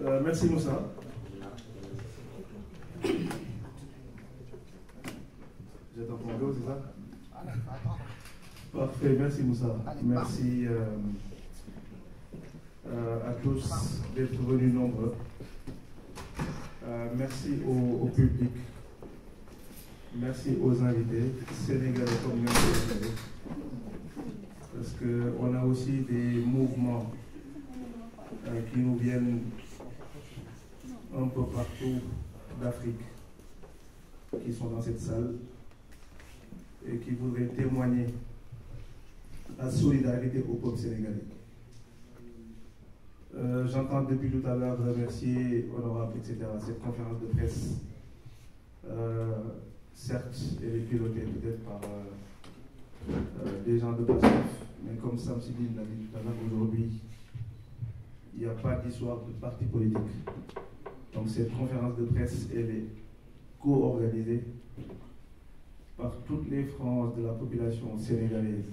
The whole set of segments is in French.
Merci Moussa. J'attends ton go, c'est ça? Parfait, merci Moussa. Merci à tous d'être venus nombreux. Merci au public. Merci aux invités, sénégalais comme non sénégalais. Parce qu'on a aussi des mouvements qui nous viennent un peu partout d'Afrique, qui sont dans cette salle et qui voudraient témoigner la solidarité au peuple sénégalais. J'entends depuis tout à l'heure remercier Honorable, etc. Cette conférence de presse, certes, elle est pilotée peut-être par des gens de passif, mais comme Sam Sidine l'a dit tout à l'heure, aujourd'hui, il n'y a pas d'histoire de parti politique. Donc cette conférence de presse, elle est co-organisée par toutes les franges de la population sénégalaise,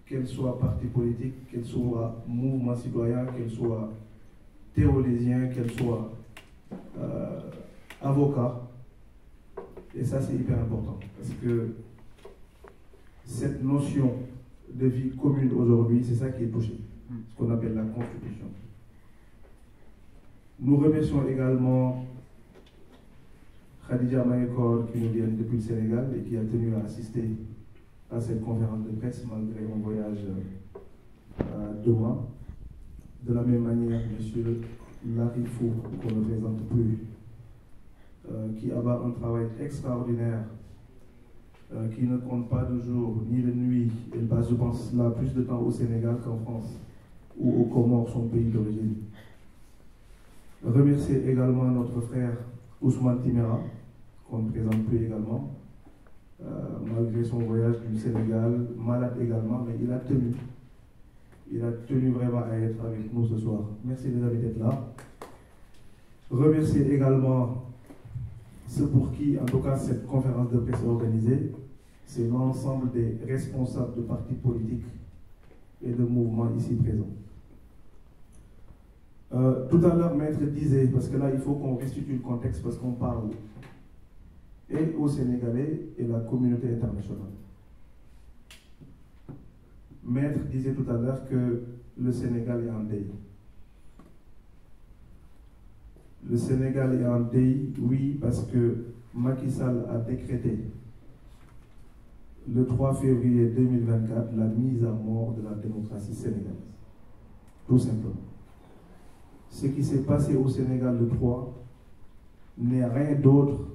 qu'elle soit parti politique, qu'elle soit mouvement citoyen, qu'elle soit théologien, qu'elle soit avocat. Et ça, c'est hyper important, parce que cette notion de vie commune aujourd'hui, c'est ça qui est touché, ce qu'on appelle la Constitution. Nous remercions également Khadija Mayekor qui nous vient depuis le Sénégal et qui a tenu à assister à cette conférence de presse malgré mon voyage à 2 mois. De la même manière, M. Larifou, qu'on ne présente plus, qui abat un travail extraordinaire, qui ne compte pas de jour ni de nuit. Elle passe, je pense, là plus de temps au Sénégal qu'en France ou aux Comores, son pays d'origine. Remercier également notre frère Ousmane Timéra, qu'on ne présente plus également, malgré son voyage du Sénégal, malade également, mais il a tenu. Il a tenu vraiment à être avec nous ce soir. Merci les amis d'être là. Remercier également ceux pour qui, en tout cas, cette conférence de presse est organisée. C'est l'ensemble des responsables de partis politiques et de mouvements ici présents. Tout à l'heure, Maître disait, parce que là, il faut qu'on restitue le contexte, parce qu'on parle et aux Sénégalais et la communauté internationale. Maître disait tout à l'heure que le Sénégal est en deuil. Le Sénégal est en deuil, oui, parce que Macky Sall a décrété le 3 février 2024 la mise à mort de la démocratie sénégalaise. Tout simplement. Ce qui s'est passé au Sénégal le 3 n'est rien d'autre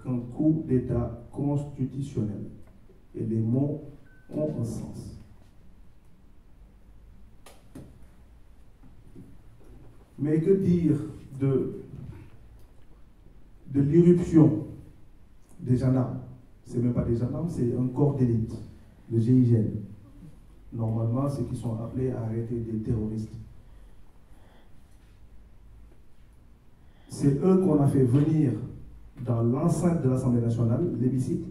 qu'un coup d'État constitutionnel. Et les mots ont un sens. Mais que dire de l'irruption des gendarmes? Ce n'est même pas des gendarmes, c'est un corps d'élite, le GIGN. Normalement, ceux qui sont appelés à arrêter des terroristes. C'est eux qu'on a fait venir dans l'enceinte de l'Assemblée nationale, l'hémicycle,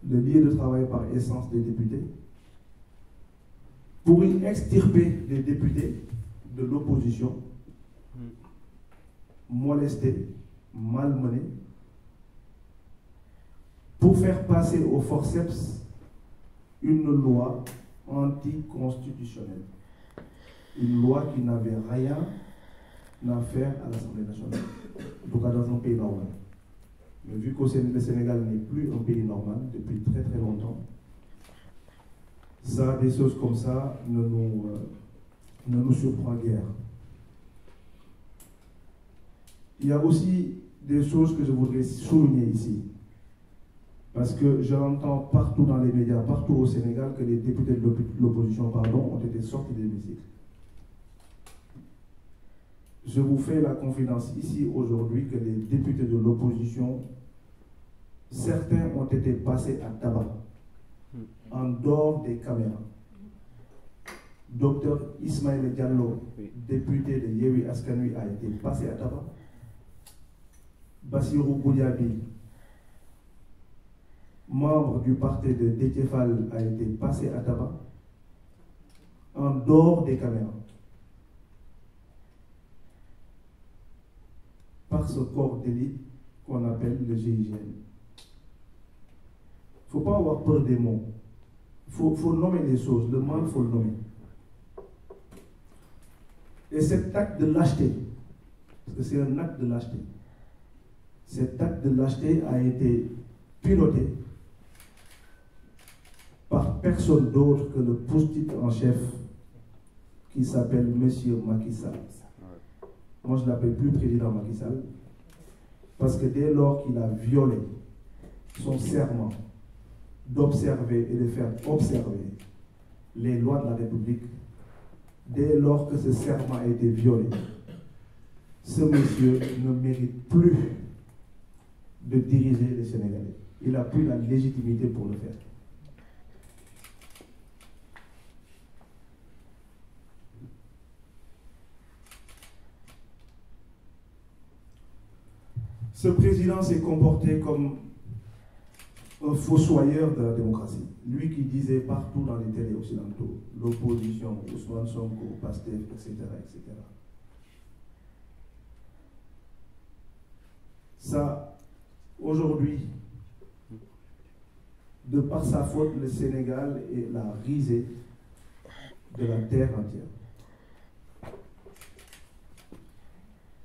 le lieu de travail par essence des députés, pour y extirper des députés de l'opposition, molestés, malmenés, pour faire passer au forceps une loi anticonstitutionnelle. Une loi qui n'avait rien à faire à l'Assemblée nationale, en tout cas dans un pays normal. Mais vu que le Sénégal n'est plus un pays normal depuis très très longtemps, ça, des choses comme ça ne nous surprend guère. Il y a aussi des choses que je voudrais souligner ici. Parce que j'entends partout dans les médias, partout au Sénégal, que les députés de l'opposition, ont été sortis de l'hémicycle. Je vous fais la confidence ici aujourd'hui que les députés de l'opposition, certains ont été passés à tabac, en dehors des caméras. Docteur Ismaël Diallo, député de Yewwi Askan Wi, a été passé à tabac. Bassirou Goudiaby, membre du parti de Déthié Fall, a été passé à tabac en dehors des caméras. par ce corps d'élite qu'on appelle le GIGN. Il ne faut pas avoir peur des mots. Il faut nommer les choses. Le mal, il faut le nommer. Et cet acte de lâcheté, parce que c'est un acte de lâcheté, cet acte de lâcheté a été piloté par personne d'autre que le post-it en chef qui s'appelle M. Macky Sall. Moi, je ne l'appelle plus président Macky Sall, parce que dès lors qu'il a violé son serment d'observer et de faire observer les lois de la République, dès lors que ce serment a été violé, ce monsieur ne mérite plus de diriger les Sénégalais. Il n'a plus la légitimité pour le faire. Ce président s'est comporté comme un fossoyeur de la démocratie. Lui qui disait partout dans les télés occidentaux, l'opposition, Ousmane Sonko, Pastef, etc., etc. Ça, aujourd'hui, de par sa faute, le Sénégal est la risée de la terre entière.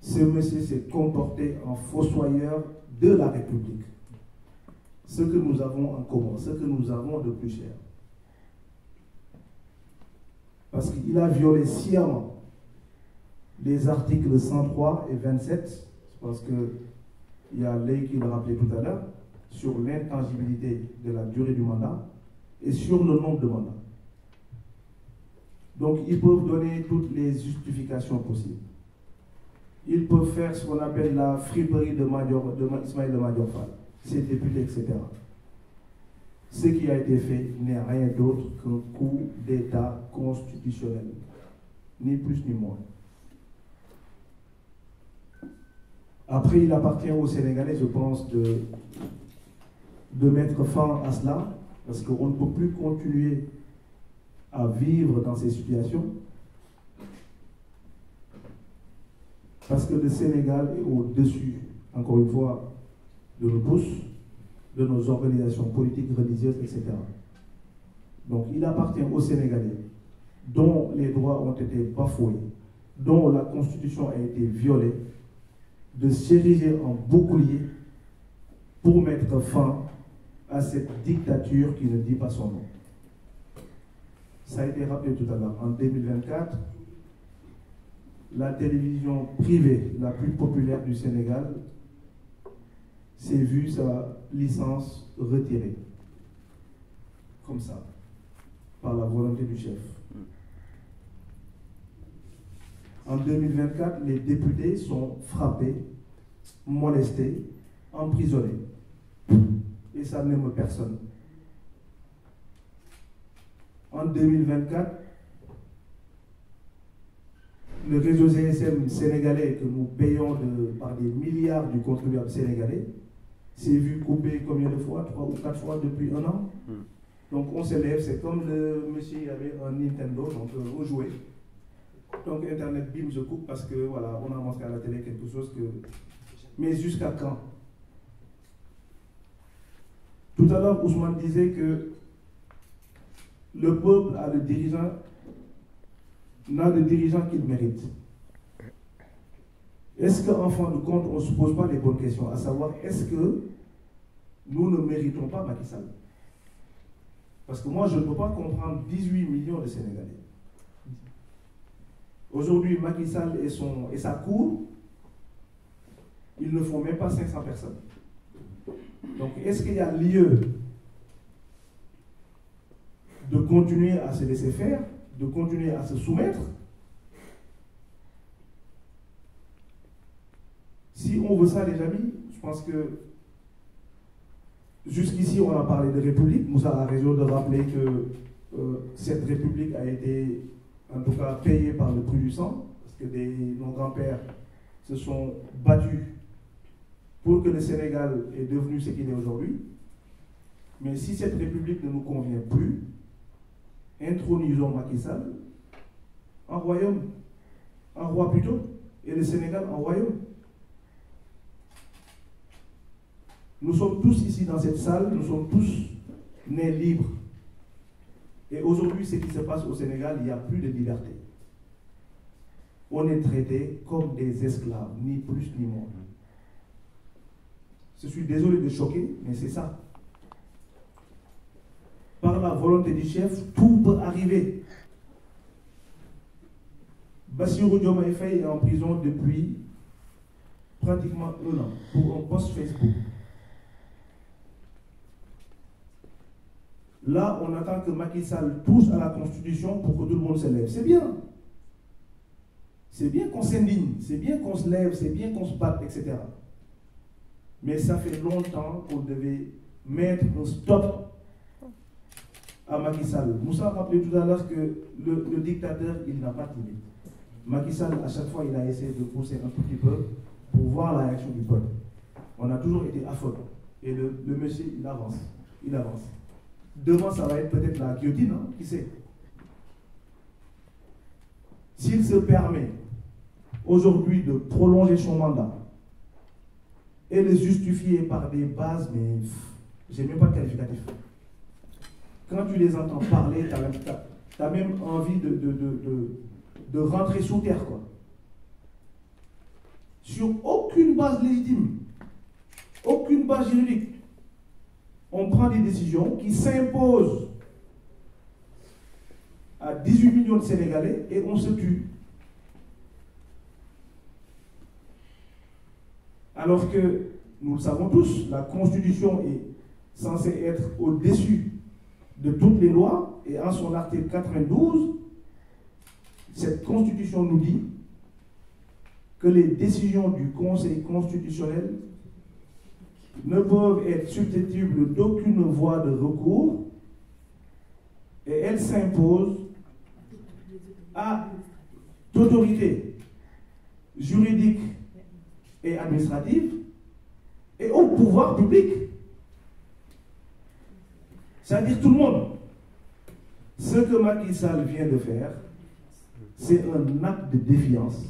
Ce monsieur s'est comporté en fossoyeur de la République. Ce que nous avons en commun, ce que nous avons de plus cher. Parce qu'il a violé sciemment les articles 103 et 27, parce qu'il y a l'œil qui le rappelait tout à l'heure, sur l'intangibilité de la durée du mandat et sur le nombre de mandats. Donc ils peuvent donner toutes les justifications possibles. Ils peuvent faire ce qu'on appelle la friperie de Ismaël de Madior Fall, ses députés, etc. Ce qui a été fait n'est rien d'autre qu'un coup d'État constitutionnel, ni plus ni moins. Après, il appartient aux Sénégalais, je pense, de mettre fin à cela, parce qu'on ne peut plus continuer à vivre dans ces situations, parce que le Sénégal est au-dessus, encore une fois, de nos tous, de nos organisations politiques, religieuses, etc. Donc il appartient aux Sénégalais, dont les droits ont été bafoués, dont la Constitution a été violée, de s'ériger en bouclier pour mettre fin à cette dictature qui ne dit pas son nom. Ça a été rappelé tout à l'heure. En 2024, la télévision privée la plus populaire du Sénégal s'est vue sa licence retirée. Comme ça. Par la volonté du chef. En 2024, les députés sont frappés, molestés, emprisonnés. Et ça n'aime personne. En 2024, le réseau GSM sénégalais que nous payons par des milliards du contribuable sénégalais s'est vu couper combien de fois? 3 ou 4 fois depuis un an. Donc on s'élève, c'est comme le monsieur avait un Nintendo, donc on jouait. Donc Internet, bim, je coupe parce que voilà, on a montré à la télé quelque chose que... Mais jusqu'à quand? Tout à l'heure, Ousmane disait que le peuple a le dirigeant, n'a le dirigeant qu'il mérite. Est-ce qu'en fin de compte, on ne se pose pas les bonnes questions, à savoir, est-ce que nous ne méritons pas Macky Sall? Parce que moi, je ne peux pas comprendre 18 millions de Sénégalais. Aujourd'hui, Macky Sall et sa cour, ils ne font même pas 500 personnes. Donc, est-ce qu'il y a lieu de continuer à se laisser faire, de continuer à se soumettre? Si on veut ça, les amis, je pense que jusqu'ici, on a parlé de République. Moussa a raison de rappeler que cette République a été, en tout cas, payée par le prix du sang, parce que nos grands-pères se sont battus pour que le Sénégal est devenu ce qu'il est aujourd'hui. Mais si cette République ne nous convient plus, intronisons Macky Sall en royaume, en roi plutôt, et le Sénégal en royaume. Nous sommes tous ici dans cette salle, nous sommes tous nés libres. Et aujourd'hui, ce qui se passe au Sénégal, il n'y a plus de liberté. On est traités comme des esclaves, ni plus ni moins. Je suis désolé de choquer, mais c'est ça. Par la volonté du chef, tout peut arriver. Bassirou Diomaye Faye est en prison depuis pratiquement 1 an pour un post Facebook. Là, on attend que Macky Sall touche à la Constitution pour que tout le monde se lève. C'est bien. C'est bien qu'on s'indigne, c'est bien qu'on se lève, c'est bien qu'on se batte, etc. Mais ça fait longtemps qu'on devait mettre un stop à Macky Sall. Moussa a rappelé tout à l'heure que le dictateur, il n'a pas de limite. Macky Sall, à chaque fois, il a essayé de pousser un tout petit peu pour voir la réaction du peuple. On a toujours été affolés. Et le monsieur, il avance. Il avance. Demain, ça va être peut-être la guillotine, hein, qui sait. S'il se permet aujourd'hui de prolonger son mandat et le justifier par des bases, mais j'ai même pas de qualificatif. Quand tu les entends parler, tu as même envie de rentrer sous terre, quoi. Sur aucune base légitime, aucune base juridique, on prend des décisions qui s'imposent à 18 millions de Sénégalais et on se tue. Alors que, nous le savons tous, la Constitution est censée être au-dessus de toutes les lois, et en son article 92, cette Constitution nous dit que les décisions du Conseil constitutionnel ne peuvent être susceptibles d'aucune voie de recours, et elles s'imposent à l'autorité juridique et administrative et au pouvoir public. C'est-à-dire tout le monde. Ce que Macky Sall vient de faire, c'est un acte de défiance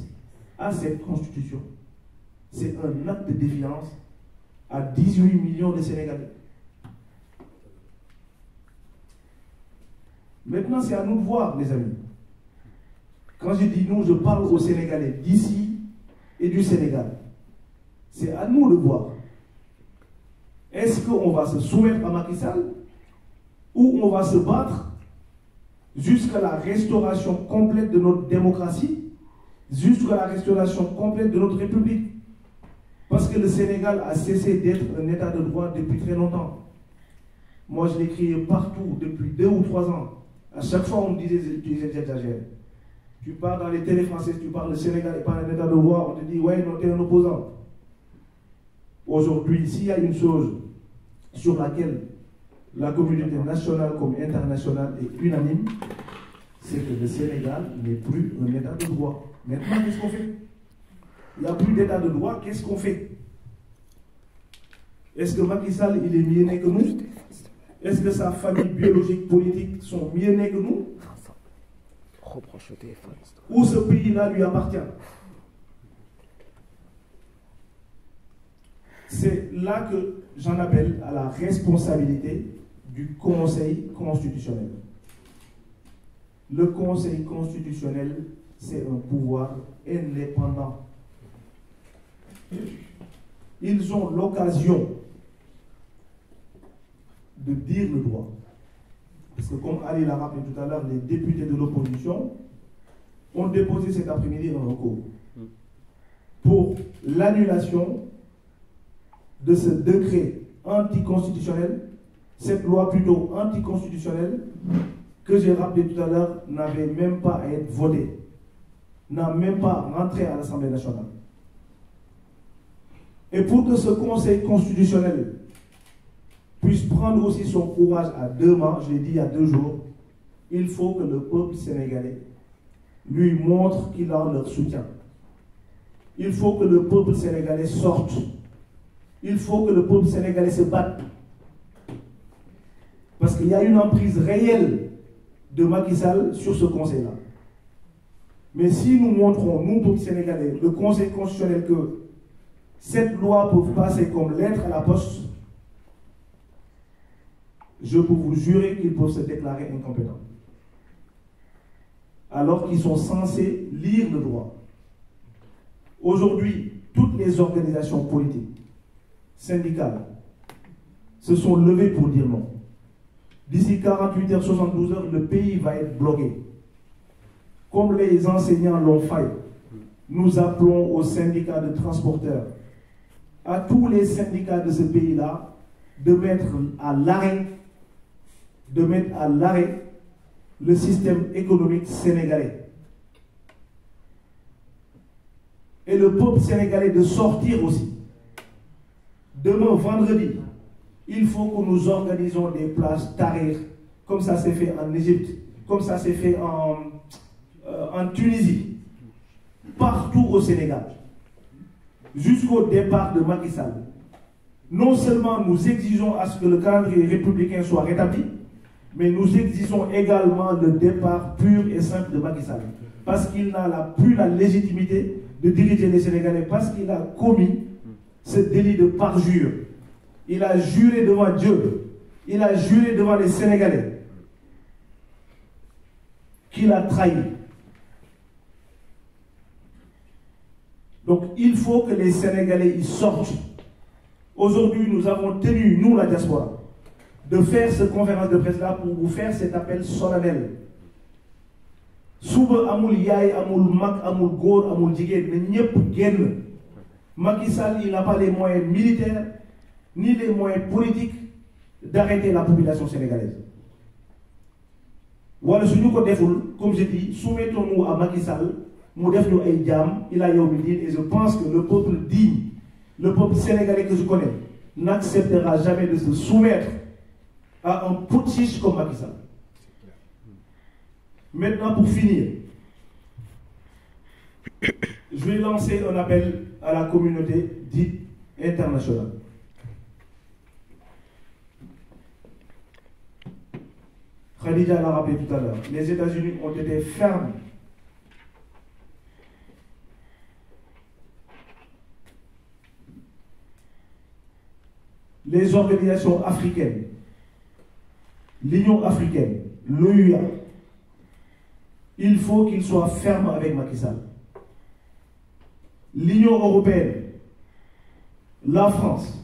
à cette Constitution. C'est un acte de défiance à 18 millions de Sénégalais. Maintenant, c'est à nous de voir, les amis. Quand je dis nous, je parle aux Sénégalais d'ici et du Sénégal. C'est à nous de voir. Est-ce qu'on va se soumettre à Macky Sall ou on va se battre jusqu'à la restauration complète de notre démocratie, jusqu'à la restauration complète de notre République? Parce que le Sénégal a cessé d'être un état de droit depuis très longtemps. Moi, je l'ai crié partout depuis 2 ou 3 ans. À chaque fois, on me disait j'exagère. Tu pars dans les télés françaises, tu parles le Sénégal et pas un état de droit, on te dit ouais, non, t'es un opposant. Aujourd'hui, s'il y a une chose sur laquelle la communauté nationale comme internationale est unanime, c'est que le Sénégal n'est plus un état de droit. Maintenant, qu'est-ce qu'on fait? Il n'y a plus d'état de droit, qu'est-ce qu'on fait? Est-ce que Macky Sall, il est mieux né que nous? Est-ce que sa famille biologique, politique sont mieux nés que nous? Ou ce pays-là lui appartient? C'est là que j'en appelle à la responsabilité du Conseil constitutionnel. Le Conseil constitutionnel, c'est un pouvoir indépendant. Ils ont l'occasion de dire le droit. Parce que comme Ali l'a rappelé tout à l'heure, les députés de l'opposition ont déposé cet après-midi un recours pour l'annulation de ce décret anticonstitutionnel, cette loi plutôt anticonstitutionnelle que j'ai rappelé tout à l'heure n'avait même pas à être votée, n'a même pas rentré à l'Assemblée nationale. Et pour que ce Conseil constitutionnel puisse prendre aussi son courage à 2 mains, je l'ai dit il y a 2 jours, il faut que le peuple sénégalais lui montre qu'il a leur soutien. Il faut que le peuple sénégalais sorte. Il faut que le peuple sénégalais se batte. Parce qu'il y a une emprise réelle de Macky Sall sur ce conseil-là. Mais si nous montrons, nous, peuple sénégalais, le Conseil constitutionnel, que cette loi peut passer comme lettre à la poste, je peux vous jurer qu'ils peuvent se déclarer incompétents. Alors qu'ils sont censés lire le droit. Aujourd'hui, toutes les organisations politiques, syndicales, se sont levées pour dire non. D'ici 48 heures, 72 heures, le pays va être bloqué. Comme les enseignants l'ont fait, nous appelons aux syndicats de transporteurs, à tous les syndicats de ce pays-là, de mettre à l'arrêt le système économique sénégalais. Et le peuple sénégalais de sortir aussi. Demain, vendredi, il faut que nous organisons des places Tahrir, comme ça s'est fait en Égypte, comme ça s'est fait en Tunisie, partout au Sénégal, jusqu'au départ de Macky Sall. Non seulement nous exigeons à ce que le calendrier républicain soit rétabli, mais nous exigeons également le départ pur et simple de Macky Sall, parce qu'il n'a plus la légitimité de diriger les Sénégalais, parce qu'il a commis ce délit de parjure. Il a juré devant Dieu, il a juré devant les Sénégalais qu'il a trahi. Donc il faut que les Sénégalais y sortent. Aujourd'hui, nous avons tenu, nous la diaspora, de faire cette conférence de presse-là pour vous faire cet appel solennel. Souba amul yaay, amul mak, amul góor, amul jigéen, mais ñëpp génn. Macky Sall, il n'a pas les moyens militaires, ni les moyens politiques d'arrêter la population sénégalaise. Voilà, ce nous comme je dis, soumettons-nous à Macky Sall, il a et je pense que le peuple digne, le peuple sénégalais que je connais, n'acceptera jamais de se soumettre à un putschiste comme Macky Sall. Maintenant, pour finir, je vais lancer un appel à la communauté dite internationale. Khadija l'a rappelé tout à l'heure, les États-Unis ont été fermes. Les organisations africaines, l'Union africaine, l'OUA, il faut qu'ils soient fermes avec Macky Sall. L'Union européenne, la France,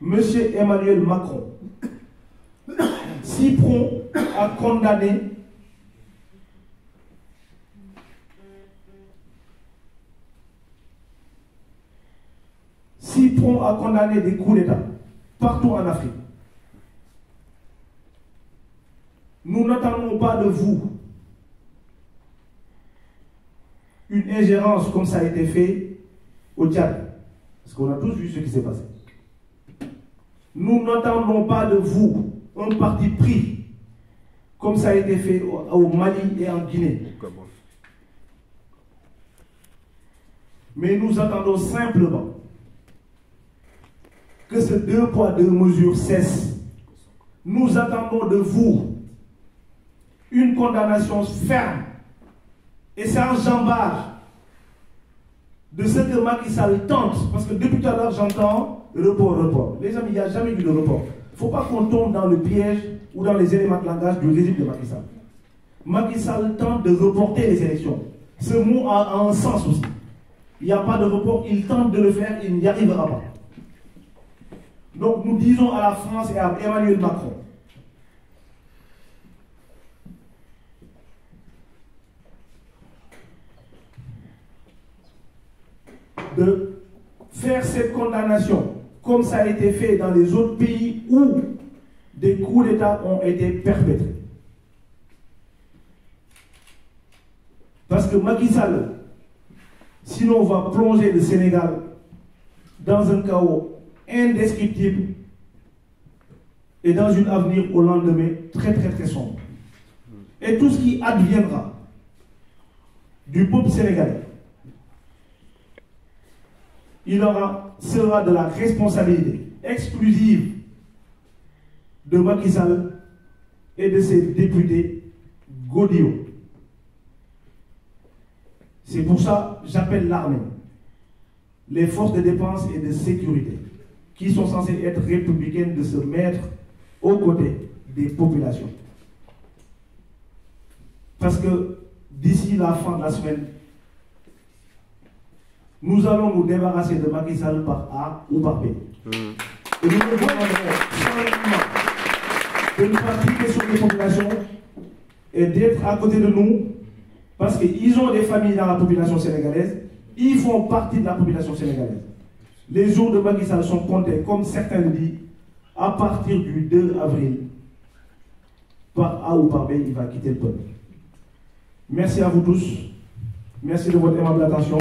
M. Emmanuel Macron, si prompt à condamner des coups d'État partout en Afrique. Nous n'attendons pas de vous une ingérence comme ça a été fait au Tchad. Parce qu'on a tous vu ce qui s'est passé. Nous n'attendons pas de vous un parti pris comme ça a été fait au Mali et en Guinée. Mais nous attendons simplement que ce 2 poids 2 mesures cesse. Nous attendons de vous une condamnation ferme et sans jambage de ce que Macky Sall tente, parce que depuis tout à l'heure j'entends report. Les amis, il n'y a jamais eu de report. Il ne faut pas qu'on tombe dans le piège ou dans les éléments de langage du régime de Macky Sall. Macky Sall tente de reporter les élections. Ce mot a un sens aussi. Il n'y a pas de report, il tente de le faire, il n'y arrivera pas. Donc nous disons à la France et à Emmanuel Macron, de faire cette condamnation comme ça a été fait dans les autres pays où des coups d'État ont été perpétrés. Parce que Macky Sall, sinon on va plonger le Sénégal dans un chaos indescriptible et dans un avenir au lendemain très sombre. Et tout ce qui adviendra du peuple sénégalais, sera de la responsabilité exclusive de Macky Sall et de ses députés godillots. C'est pour ça que j'appelle l'armée, les forces de défense et de sécurité, qui sont censées être républicaines, de se mettre aux côtés des populations. Parce que d'ici la fin de la semaine, nous allons nous débarrasser de Macky Sall par A ou par B. Et nous demanderons solennellement de nous appliquer sur les populations et d'être à côté de nous, parce qu'ils ont des familles dans la population sénégalaise, ils font partie de la population sénégalaise. Les jours de Macky Sall sont comptés, comme certains le disent, à partir du 2 avril. Par A ou par B, il va quitter le peuple. Merci à vous tous. Merci de votre aimable attention.